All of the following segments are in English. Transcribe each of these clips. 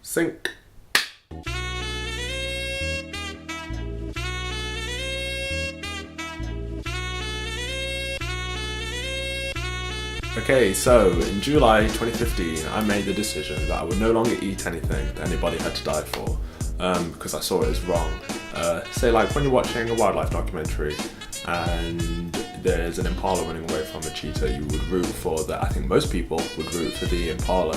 Sync. Okay, so in July 2015, I made the decision that I would no longer eat anything that anybody had to die for, because I saw it as wrong. Say like when you're watching a wildlife documentary and there's an impala running away from a cheetah, you would root for that. I think most people would root for the impala,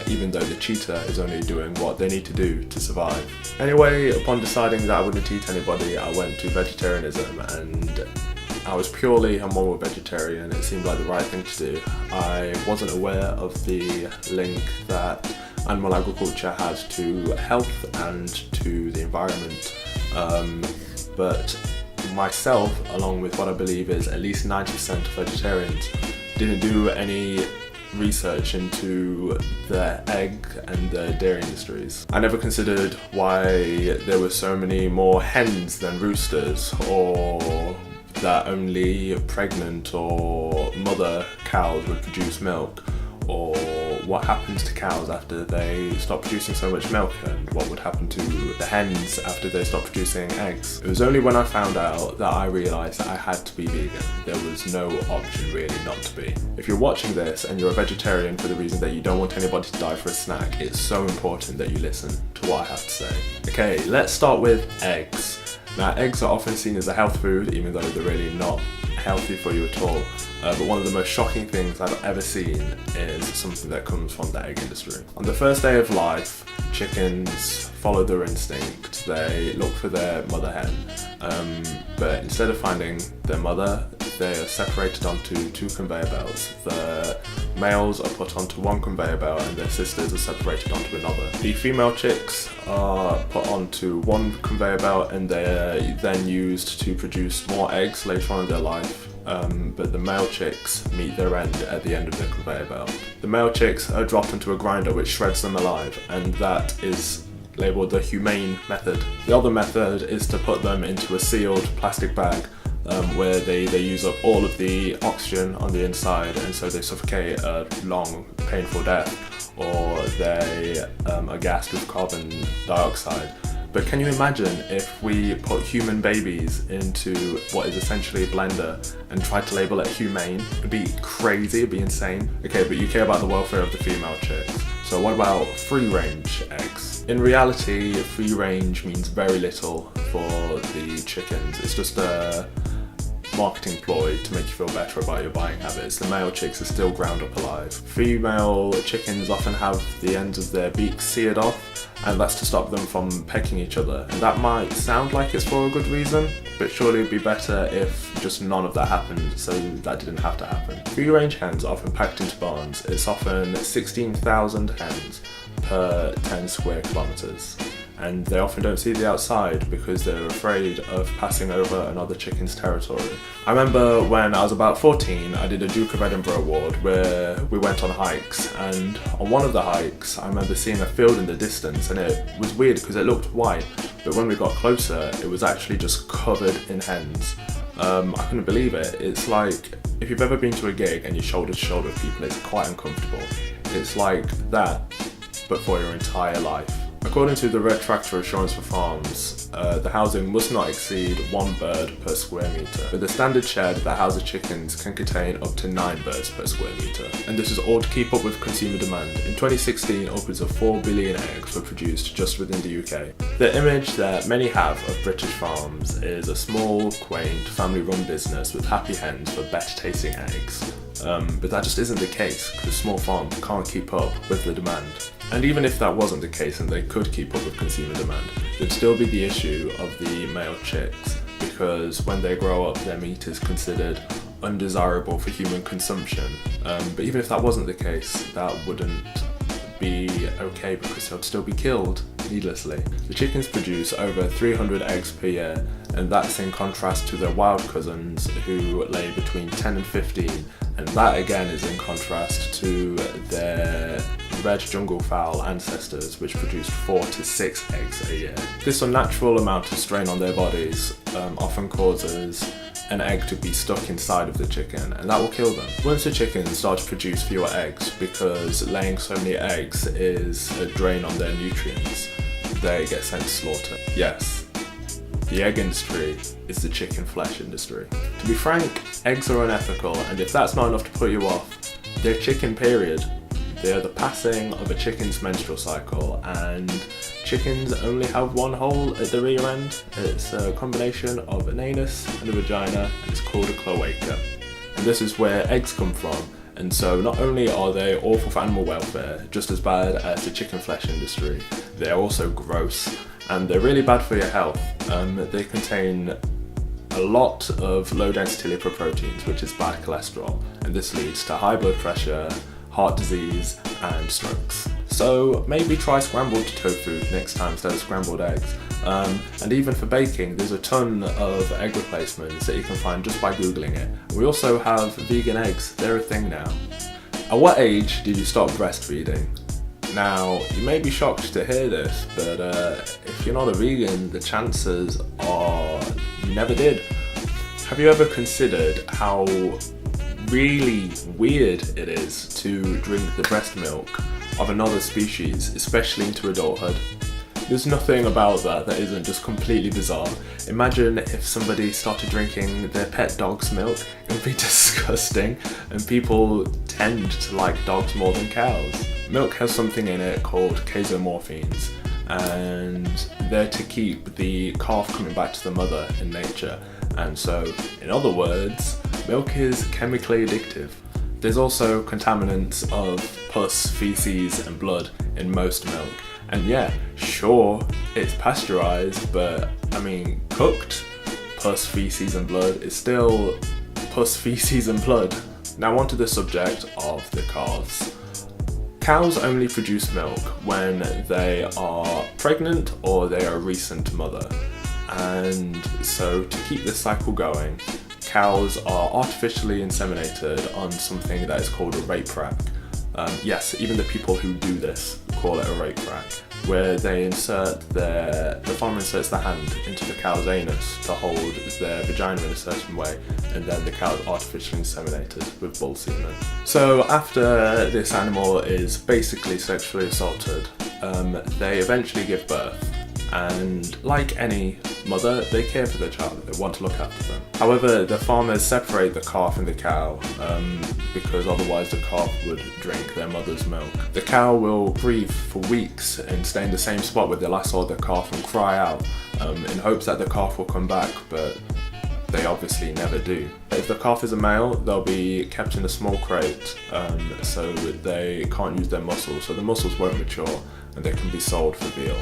even though the cheetah is only doing what they need to do to survive. Anyway, upon deciding that I wouldn't eat anybody, I went to vegetarianism, and I was purely a moral vegetarian. It seemed like the right thing to do. I wasn't aware of the link that animal agriculture has to health and to the environment, but myself, along with what I believe is at least 90% of vegetarians, didn't do any research into the egg and the dairy industries. I never considered why there were so many more hens than roosters, or that only pregnant or mother cows would produce milk, or what happens to cows after they stop producing so much milk, and what would happen to the hens after they stop producing eggs. It was only when I found out that I realised that I had to be vegan. There was no option really not to be. If you're watching this and you're a vegetarian for the reason that you don't want anybody to die for a snack, it's so important that you listen to what I have to say. Okay, let's start with eggs. Now, eggs are often seen as a health food, even though they're really not healthy for you at all. But one of the most shocking things I've ever seen is something that comes from the egg industry. On the first day of life, chickens follow their instinct. They look for their mother hen, but instead of finding their mother, they are separated onto two conveyor belts. The males are put onto one conveyor belt and their sisters are separated onto another. The female chicks are put onto one conveyor belt and they're then used to produce more eggs later on in their life. But the male chicks meet their end at the end of their conveyor belt. The male chicks are dropped into a grinder which shreds them alive, and that is labelled the humane method. The other method is to put them into a sealed plastic bag where they use up all of the oxygen on the inside, and so they suffocate a long, painful death, or they are gassed with carbon dioxide. But can you imagine if we put human babies into what is essentially a blender and tried to label it humane? It'd be crazy, it'd be insane. Okay, but you care about the welfare of the female chicks. So what about free-range eggs? In reality, free range means very little for the chickens. It's just a marketing ploy to make you feel better about your buying habits. The male chicks are still ground up alive. Female chickens often have the ends of their beaks seared off, and that's to stop them from pecking each other. And that might sound like it's for a good reason, but surely it'd be better if just none of that happened, so that didn't have to happen. Free-range hens are often packed into barns. It's often 16,000 hens per 10 square kilometres. And they often don't see the outside because they're afraid of passing over another chicken's territory. I remember when I was about 14, I did a Duke of Edinburgh award where we went on hikes, and on one of the hikes I remember seeing a field in the distance, and it was weird because it looked white, but when we got closer it was actually just covered in hens. I couldn't believe it. It's like, if you've ever been to a gig and you're shoulder to shoulder with people, it's quite uncomfortable. It's like that, but for your entire life. According to the Red Tractor Assurance for Farms, the housing must not exceed 1 bird per square metre, but the standard shed that houses chickens can contain up to 9 birds per square metre. And this is all to keep up with consumer demand. In 2016, upwards of 4 billion eggs were produced just within the UK. The image that many have of British farms is a small, quaint, family-run business with happy hens for better tasting eggs. But that just isn't the case, because small farms can't keep up with the demand. And even if that wasn't the case and they could keep up with consumer demand, there'd still be the issue of the male chicks, because when they grow up their meat is considered undesirable for human consumption. But even if that wasn't the case, that wouldn't be okay because they'll still be killed needlessly. The chickens produce over 300 eggs per year, and that's in contrast to their wild cousins who lay between 10 and 15, and that again is in contrast to their red jungle fowl ancestors, which produced 4 to 6 eggs a year. This unnatural amount of strain on their bodies often causes an egg to be stuck inside of the chicken, and that will kill them. Once the chickens start to produce fewer eggs, because laying so many eggs is a drain on their nutrients, they get sent to slaughter. Yes, the egg industry is the chicken flesh industry. To be frank, eggs are unethical, and if that's not enough to put you off, they're chicken period. They're the passing of a chicken's menstrual cycle, and chickens only have one hole at the rear end. It's a combination of an anus and a vagina, and it's called a cloaca. And this is where eggs come from. And so not only are they awful for animal welfare, just as bad as the chicken flesh industry, they're also gross, and they're really bad for your health. They contain a lot of low density lipoproteins, which is bad cholesterol, and this leads to high blood pressure, heart disease, and strokes. So maybe try scrambled tofu next time instead of scrambled eggs. And even for baking, there's a ton of egg replacements that you can find just by Googling it. We also have vegan eggs, they're a thing now. At what age did you stop breastfeeding? Now, you may be shocked to hear this, but if you're not a vegan, the chances are you never did. Have you ever considered how really weird it is to drink the breast milk of another species, especially into adulthood? There's nothing about that isn't just completely bizarre. Imagine if somebody started drinking their pet dog's milk. It would be disgusting, and people tend to like dogs more than cows. Milk has something in it called casomorphines, and they're to keep the calf coming back to the mother in nature. And so, in other words, milk is chemically addictive. There's also contaminants of pus, feces, and blood in most milk. And yeah, sure, it's pasteurized, but I mean, cooked pus, feces, and blood is still pus, feces, and blood. Now onto the subject of the calves. Cows only produce milk when they are pregnant or they are a recent mother. And so to keep this cycle going, cows are artificially inseminated on something that is called a rape rack. Yes, even the people who do this call it a rape rack, where the farmer inserts the hand into the cow's anus to hold their vagina in a certain way, and then the cow is artificially inseminated with bull semen. So after this animal is basically sexually assaulted, they eventually give birth. And like any mother, they care for their child, they want to look after them. However, the farmers separate the calf and the cow because otherwise the calf would drink their mother's milk. The cow will breathe for weeks and stay in the same spot where they last saw the calf and cry out in hopes that the calf will come back, but they obviously never do. If the calf is a male, they'll be kept in a small crate so that they can't use their muscles, so the muscles won't mature and they can be sold for veal.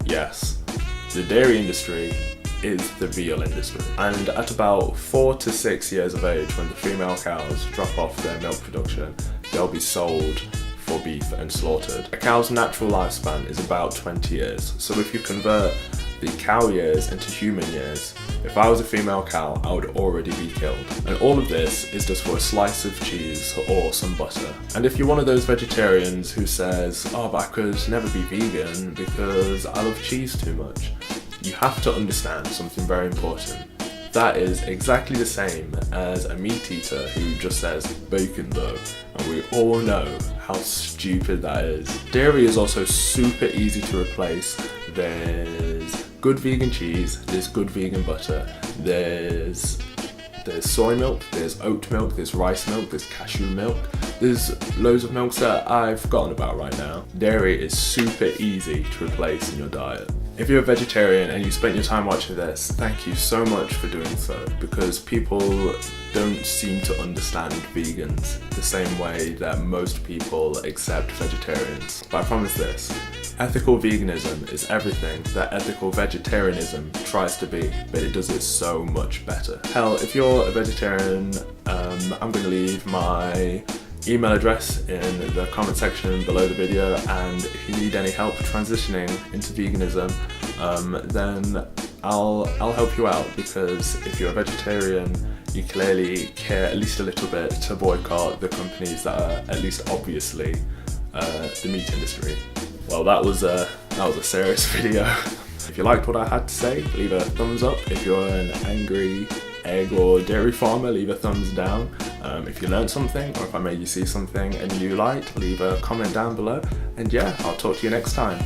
Yes, the dairy industry is the veal industry. And at about 4 to 6 years of age, when the female cows drop off their milk production, they'll be sold for beef and slaughtered. A cow's natural lifespan is about 20 years. So if you convert the cow years into human years, if I was a female cow, I would already be killed. And all of this is just for a slice of cheese or some butter. And if you're one of those vegetarians who says, oh, but I could never be vegan because I love cheese too much, you have to understand something very important. That is exactly the same as a meat eater who just says bacon though, and we all know how stupid that is. Dairy is also super easy to replace. There's good vegan cheese, there's good vegan butter, there's soy milk, there's oat milk, there's rice milk, there's cashew milk, there's loads of milks that I've forgotten about right now. Dairy is super easy to replace in your diet. If you're a vegetarian and you spent your time watching this, thank you so much for doing so, because people don't seem to understand vegans the same way that most people accept vegetarians. But I promise this, ethical veganism is everything that ethical vegetarianism tries to be, but it does it so much better. Hell, if you're a vegetarian, I'm going to leave my email address in the comment section below the video, and if you need any help transitioning into veganism, then I'll help you out, because if you're a vegetarian, you clearly care at least a little bit to boycott the companies that are at least obviously the meat industry. Well, that was a serious video. If you liked what I had to say, leave a thumbs up. If you're an angry egg or dairy farmer, leave a thumbs down. If you learned something, or if I made you see something and you liked, leave a comment down below. And yeah, I'll talk to you next time.